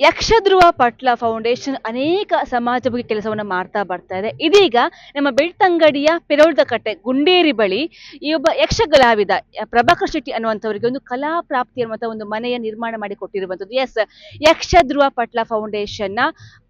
ಯಕ್ಷಧ್ರುವ ಪಟ್ಲ foundation ಅನೇಕ ಸಮಾಜಮುಖಿ ಕೆಲಸವನ್ನು ಮಾಡ್ತಾ ಬರ್ತಾ ಇದೆ. ಇದೀಗ ನಮ್ಮ ಬೆಳ್ತಂಗಡಿಯ ಪೆರೋಳ್ದಕಟ್ಟೆ ಗುಂಡೇರಿ ಬಳಿ ಈ ಒಬ್ಬ ಯಕ್ಷ ಕಲಾವಿದ ಪ್ರಭಾಕರ್ ಶೆಟ್ಟಿ ಅನ್ನುವಂಥವರಿಗೆ ಒಂದು ಕಲಾ ಪ್ರಾಪ್ತಿ ಅನ್ನುವಂಥ ಒಂದು ಮನೆಯ ನಿರ್ಮಾಣ ಮಾಡಿ ಕೊಟ್ಟಿರುವಂಥದ್ದು. ಎಸ್, ಯಕ್ಷಧ್ರುವ ಪಟ್ಲ ಫೌಂಡೇಶನ್ನ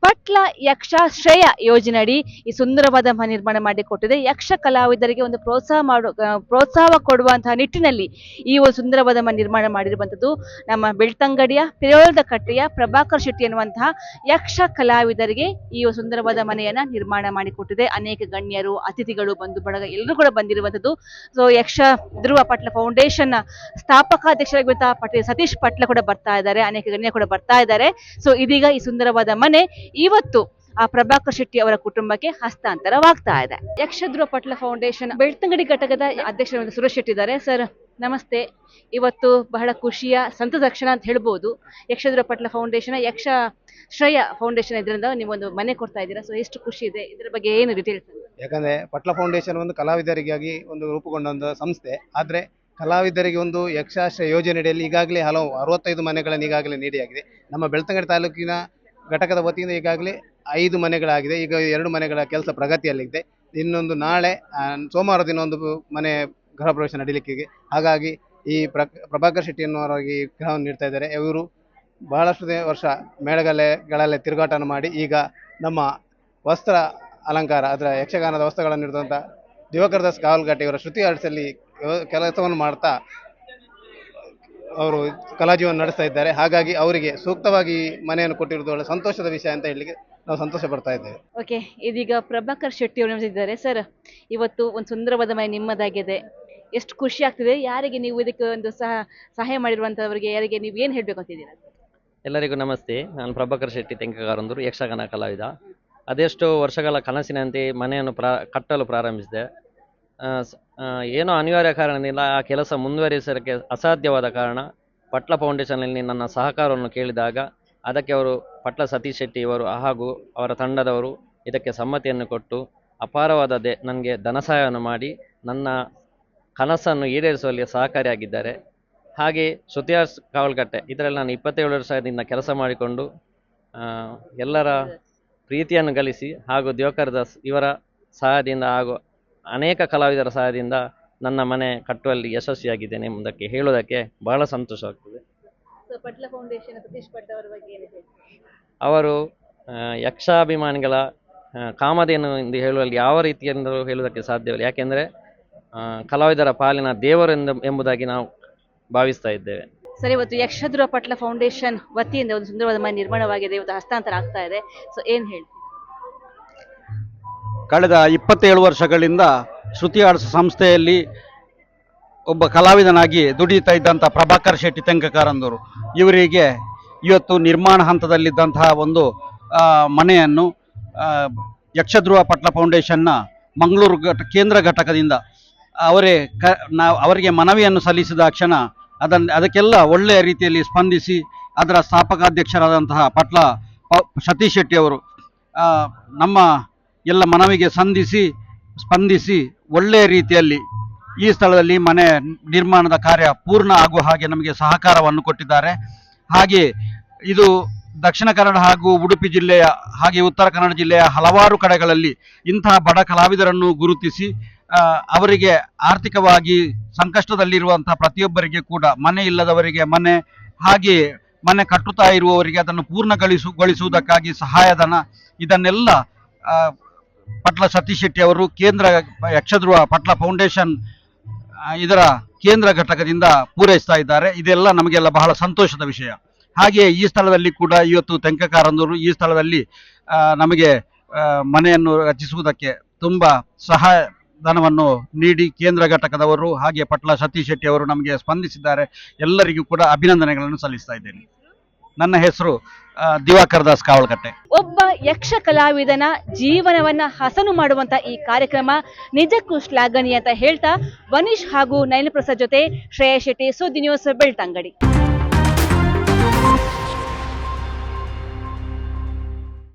ಪಟ್ಲ ಯಕ್ಷಾಶ್ರಯ ಯೋಜನೆಯಡಿ ಈ ಸುಂದರವಾದ ಮನೆ ನಿರ್ಮಾಣ ಮಾಡಿ ಕೊಟ್ಟಿದೆ. ಯಕ್ಷ ಕಲಾವಿದರಿಗೆ ಒಂದು ಪ್ರೋತ್ಸಾಹ ಕೊಡುವಂತಹ ನಿಟ್ಟಿನಲ್ಲಿ ಈ ಒಂದು ಸುಂದರವಾದ ಮನೆ ನಿರ್ಮಾಣ ಮಾಡಿರುವಂಥದ್ದು. ನಮ್ಮ ಬೆಳ್ತಂಗಡಿಯ ಪೆರೋಳ್ದಕಟ್ಟೆಯ ಪ್ರಭಾಕರ್ ಶೆಟ್ಟಿ ಎನ್ನುವಂತಹ ಯಕ್ಷ ಕಲಾವಿದರಿಗೆ ಈ ಸುಂದರವಾದ ಮನೆಯನ್ನ ನಿರ್ಮಾಣ ಮಾಡಿಕೊಟ್ಟಿದೆ. ಅನೇಕ ಗಣ್ಯರು, ಅತಿಥಿಗಳು, ಬಂಧು ಬಳಗ ಎಲ್ಲರೂ ಕೂಡ ಬಂದಿರುವಂತದ್ದು. ಸೊ ಯಕ್ಷ ಧ್ರುವ ಪಟ್ಲ ಫೌಂಡೇಶನ್ ಸ್ಥಾಪಕಾಧ್ಯಕ್ಷರಾಗಿರುವಂತಹ ಸತೀಶ್ ಪಟ್ಲ ಕೂಡ ಬರ್ತಾ ಇದ್ದಾರೆ, ಅನೇಕ ಗಣ್ಯ ಕೂಡ ಬರ್ತಾ ಇದ್ದಾರೆ. ಸೊ ಇದೀಗ ಈ ಸುಂದರವಾದ ಮನೆ ಇವತ್ತು ಆ ಪ್ರಭಾಕರ್ ಶೆಟ್ಟಿ ಅವರ ಕುಟುಂಬಕ್ಕೆ ಹಸ್ತಾಂತರವಾಗ್ತಾ ಇದೆ. ಯಕ್ಷಧ್ರುವ ಪಟ್ಲ ಫೌಂಡೇಶನ್ ಬೆಳ್ತಂಗಡಿ ಘಟಕದ ಅಧ್ಯಕ್ಷರಾದ ಸುರೇಶ್ ಶೆಟ್ಟಿ ಇದ್ದಾರೆ. ಸರ್ ನಮಸ್ತೆ. ಇವತ್ತು ಬಹಳ ಖುಷಿಯ ಸಂತಸ ಕ್ಷಣ ಅಂತ ಹೇಳ್ಬೋದು. ಯಕ್ಷಧ್ರುವ ಪಟ್ಲ ಫೌಂಡೇಶನ್ ಯಕ್ಷ ಶ್ರೇಯ ಫೌಂಡೇಶನ್ ಇದರಿಂದ ನೀವೊಂದು ಮನೆ ಕೊಡ್ತಾ ಇದ್ದೀರಾ. ಸೊ ಎಷ್ಟು ಖುಷಿ ಇದೆ, ಇದ್ರ ಬಗ್ಗೆ ಏನು ಡೀಟೇಲ್ಸ್? ಯಾಕಂದ್ರೆ ಪಟ್ಲ ಫೌಂಡೇಶನ್ ಒಂದು ಕಲಾವಿದರಿಗಾಗಿ ಒಂದು ರೂಪುಗೊಂಡ ಒಂದು ಸಂಸ್ಥೆ. ಆದ್ರೆ ಕಲಾವಿದರಿಗೆ ಒಂದು ಯಕ್ಷಾಶ್ರಯ ಯೋಜನೆಯಲ್ಲಿ ಈಗಾಗಲೇ ಹಲವು 65 ಮನೆಗಳನ್ನು ಈಗಾಗಲೇ ನೀಡಿಯಾಗಿದೆ. ನಮ್ಮ ಬೆಳ್ತಂಗಡಿ ತಾಲೂಕಿನ ಘಟಕದ ವತಿಯಿಂದ ಈಗಾಗಲೇ 5 ಮನೆಗಳಾಗಿದೆ. ಈಗ 2 ಮನೆಗಳ ಕೆಲಸ ಪ್ರಗತಿಯಲ್ಲಿದೆ. ಇನ್ನೊಂದು ನಾಳೆ ಸೋಮವಾರ ದಿನ ಒಂದು ಮನೆ ಗೃಹ ಪ್ರವೇಶ ನಡೀಲಿಕ್ಕೆ. ಹಾಗಾಗಿ ಈ ಪ್ರಭಾಕರ್ ಶೆಟ್ಟಿ ಎನ್ನುವವರಿಗೆ ಗೃಹವನ್ನು ನೀಡ್ತಾ ಇದ್ದಾರೆ. ಇವರು ಬಹಳಷ್ಟು ವರ್ಷ ಮೇಳಗಲೆಗಳಲ್ಲಿ ತಿರುಗಾಟವನ್ನು ಮಾಡಿ ಈಗ ನಮ್ಮ ವಸ್ತ್ರ ಅಲಂಕಾರ ಅದರ ಯಕ್ಷಗಾನದ ವಸ್ತ್ರಗಳನ್ನು ನೀಡಿದಂಥ ದಿವಾಕರ್ ದಾಸ್ ಕಾವಲ್ಗಟ್ಟೆ ಇವರ ಶ್ರುತಿ ಆರ್ಟ್ಸಲ್ಲಿ ಕೆಲಸವನ್ನು ಮಾಡ್ತಾ ಅವರು ಕಲಾಜೀವನ ನಡೆಸ್ತಾ ಇದ್ದಾರೆ. ಹಾಗಾಗಿ ಅವರಿಗೆ ಸೂಕ್ತವಾಗಿ ಮನೆಯನ್ನು ಕೊಟ್ಟಿರುವುದು ಒಳ್ಳೆ ಸಂತೋಷದ ವಿಷಯ ಅಂತ ಹೇಳಲಿಕ್ಕೆ ನಾವು ಸಂತೋಷ ಪಡ್ತಾ ಇದ್ದೇವೆ. ಓಕೆ, ಇದೀಗ ಪ್ರಭಾಕರ್ ಶೆಟ್ಟಿ ಅವರು ಇದ್ದಾರೆ. ಸರ್, ಇವತ್ತು ಒಂದು ಸುಂದರವಾದ ಮನೆ ನಿಮ್ಮದಾಗಿದೆ, ಎಷ್ಟು ಖುಷಿ ಆಗ್ತಿದೆ. ಯಾರಿಗೆ ನೀವು ಇದಕ್ಕೆ ಒಂದು ಸಹಾಯ ಮಾಡಿರುವಂತವರಿಗೆ ಯಾರಿಗೆ ನೀವು ಏನು ಹೇಳಬೇಕು ಅಂತಿದ್ದೀರಾ? ಎಲ್ಲರಿಗೂ ನಮಸ್ತೆ. ನಾನು ಪ್ರಭಾಕರ್ ಶೆಟ್ಟಿ ತೆಂಕಗಾರಂದರು, ಯಕ್ಷಗಾನ ಕಲಾವಿದ. ಅದೆಷ್ಟೋ ವರ್ಷಗಳ ಕನಸಿನಂತೆ ಮನೆಯನ್ನು ಕಟ್ಟಲು ಪ್ರಾರಂಭಿಸಿದೆ. ಏನೋ ಅನಿವಾರ್ಯ ಕಾರಣದಿಂದ ಆ ಕೆಲಸ ಮುಂದುವರಿಸಲಿಕ್ಕೆ ಅಸಾಧ್ಯವಾದ ಕಾರಣ ಪಟ್ಲ ಫೌಂಡೇಶನ್ನಲ್ಲಿ ನನ್ನ ಸಹಕಾರವನ್ನು ಕೇಳಿದಾಗ ಅದಕ್ಕೆ ಅವರು ಪಟ್ಲ ಸತೀಶ್ ಶೆಟ್ಟಿ ಇವರು ಹಾಗೂ ಅವರ ತಂಡದವರು ಇದಕ್ಕೆ ಸಮ್ಮತಿಯನ್ನು ಕೊಟ್ಟು ಅಪಾರವಾದ ನನಗೆ ಧನಸಹಾಯವನ್ನು ಮಾಡಿ ನನ್ನ ಕನಸನ್ನು ಈಡೇರಿಸುವಲ್ಲಿ ಸಹಕಾರಿಯಾಗಿದ್ದಾರೆ. ಹಾಗೆ ಶ್ರುತಿ ಆರ್ಟ್ಸ್ ಕಾವಲ್ಗಟ್ಟೆ ಇದರಲ್ಲಿ ನಾನು 27 ವರ್ಷದಿಂದ ಕೆಲಸ ಮಾಡಿಕೊಂಡು ಎಲ್ಲರ ಪ್ರೀತಿಯನ್ನು ಗಳಿಸಿ ಹಾಗೂ ದಿವಾಕರ್ ದಾಸ್ ಇವರ ಸಹಾಯದಿಂದ ಹಾಗೂ ಅನೇಕ ಕಲಾವಿದರ ಸಹಾಯದಿಂದ ನನ್ನ ಮನೆ ಕಟ್ಟುವಲ್ಲಿ ಯಶಸ್ವಿಯಾಗಿದ್ದೇನೆ ಎಂಬುದಕ್ಕೆ ಹೇಳುವುದಕ್ಕೆ ಬಹಳ ಸಂತೋಷವಾಗ್ತದೆ. ಅವರು ಯಕ್ಷಾಭಿಮಾನಿಗಳ ಕಾಮಧೇನು ಎಂದು ಹೇಳುವಲ್ಲಿ ಯಾವ ರೀತಿಯಿಂದ ಹೇಳುವುದಕ್ಕೆ ಸಾಧ್ಯವಿಲ್ಲ. ಯಾಕೆಂದರೆ ಕಲಾವಿದರ ಪಾಲಿನ ದೇವರು ಎಂಬುದಾಗಿ ನಾವು ಭಾವಿಸ್ತಾ ಇದ್ದೇವೆ. ಸರಿ, ಇವತ್ತು ಯಕ್ಷಧ್ರುವ ಪಟ್ಲ ಫೌಂಡೇಶನ್ ವತಿಯಿಂದ ಒಂದು ಸುಂದರವಾದ ಮನೆ ನಿರ್ಮಾಣವಾಗಿದೆ, ಇವತ್ತು ಹಸ್ತಾಂತರ ಆಗ್ತಾ ಇದೆ. ಸೊ ಏನು ಹೇಳಿ? ಕಳೆದ 27 ವರ್ಷಗಳಿಂದ ಶ್ರುತಿ ಆರ್ಟ್ಸ್ ಸಂಸ್ಥೆಯಲ್ಲಿ ಒಬ್ಬ ಕಲಾವಿದನಾಗಿ ದುಡಿತಾ ಇದ್ದಂಥ ಪ್ರಭಾಕರ್ ಶೆಟ್ಟಿ ತೆಂಕಕಾರಂದರು ಇವರಿಗೆ ಇವತ್ತು ನಿರ್ಮಾಣ ಹಂತದಲ್ಲಿದ್ದಂತಹ ಒಂದು ಮನೆಯನ್ನು ಯಕ್ಷಧ್ರುವ ಪಟ್ಲ ಫೌಂಡೇಶನ್ನ ಮಂಗಳೂರು ಕೇಂದ್ರ ಘಟಕದಿಂದ ಅವರಿಗೆ ಮನವಿಯನ್ನು ಸಲ್ಲಿಸಿದ ಕ್ಷಣ ಅದಕ್ಕೆಲ್ಲ ಒಳ್ಳೆಯ ರೀತಿಯಲ್ಲಿ ಸ್ಪಂದಿಸಿ ಅದರ ಸ್ಥಾಪಕಾಧ್ಯಕ್ಷರಾದಂತಹ ಪಟ್ಲ ಸತೀಶ್ ಶೆಟ್ಟಿ ಅವರು ನಮ್ಮ ಎಲ್ಲ ಮನವಿಗೆ ಸ್ಪಂದಿಸಿ ಒಳ್ಳೆಯ ರೀತಿಯಲ್ಲಿ ಈ ಸ್ಥಳದಲ್ಲಿ ಮನೆ ನಿರ್ಮಾಣದ ಕಾರ್ಯ ಪೂರ್ಣ ಆಗುವ ಹಾಗೆ ನಮಗೆ ಸಹಕಾರವನ್ನು ಕೊಟ್ಟಿದ್ದಾರೆ. ಹಾಗೆ ಇದು ದಕ್ಷಿಣ ಕನ್ನಡ ಹಾಗೂ ಉಡುಪಿ ಜಿಲ್ಲೆಯ ಹಾಗೆ ಉತ್ತರ ಕನ್ನಡ ಜಿಲ್ಲೆಯ ಹಲವಾರು ಕಡೆಗಳಲ್ಲಿ ಇಂತಹ ಬಡ ಕಲಾವಿದರನ್ನು ಗುರುತಿಸಿ ಅವರಿಗೆ ಆರ್ಥಿಕವಾಗಿ ಸಂಕಷ್ಟದಲ್ಲಿರುವಂತಹ ಪ್ರತಿಯೊಬ್ಬರಿಗೆ ಕೂಡ ಮನೆ ಇಲ್ಲದವರಿಗೆ ಮನೆ, ಹಾಗೆ ಮನೆ ಕಟ್ಟುತ್ತಾ ಇರುವವರಿಗೆ ಅದನ್ನು ಪೂರ್ಣಗೊಳಿಸುವುದಕ್ಕಾಗಿ ಸಹಾಯಧನ, ಇದನ್ನೆಲ್ಲ ಪಟ್ಲ ಸತೀಶ್ ಶೆಟ್ಟಿ ಅವರು ಕೇಂದ್ರ ಯಕ್ಷಧ್ರುವ ಪಟ್ಲ ಫೌಂಡೇಶನ್ ಇದರ ಕೇಂದ್ರ ಘಟಕದಿಂದ ಪೂರೈಸ್ತಾ ಇದ್ದಾರೆ. ಇದೆಲ್ಲ ನಮಗೆಲ್ಲ ಬಹಳ ಸಂತೋಷದ ವಿಷಯ. ಹಾಗೆಯೇ ಈ ಸ್ಥಳದಲ್ಲಿ ಕೂಡ ಇವತ್ತು ತೆಂಕಕಾರಂದರು ಈ ಸ್ಥಳದಲ್ಲಿ ನಮಗೆ ಮನೆಯನ್ನು ರಚಿಸುವುದಕ್ಕೆ ತುಂಬ ಸಹಾಯಧನವನ್ನು ನೀಡಿ ಕೇಂದ್ರ ಘಟಕದವರು ಹಾಗೆ ಪಟ್ಲ ಸತೀಶ್ ಶೆಟ್ಟಿ ಅವರು ನಮಗೆ ಸ್ಪಂದಿಸಿದ್ದಾರೆ. ಎಲ್ಲರಿಗೂ ಕೂಡ ಅಭಿನಂದನೆಗಳನ್ನು ಸಲ್ಲಿಸ್ತಾ ಇದ್ದೇನೆ. ನನ್ನ ಹೆಸರು ದಿವಾಕರ್ ದಾಸ್ ಕಾವಲ್ಗಟ್ಟೆ. ಒಬ್ಬ ಯಕ್ಷ ಕಲಾವಿದನ ಜೀವನವನ್ನ ಹಸನು ಮಾಡುವಂತ ಈ ಕಾರ್ಯಕ್ರಮ ನಿಜಕ್ಕೂ ಶ್ಲಾಘನೀಯ ಅಂತ ಹೇಳ್ತಾ ವನೀಶ್ ಹಾಗೂ ನಯನ ಪ್ರಸಾದ್ ಜೊತೆ ಶ್ರೇಯಾ ಶೆಟ್ಟಿ, ಸುದ್ದಿ ನ್ಯೂಸ್, ಬೆಳ್ತಂಗಡಿ.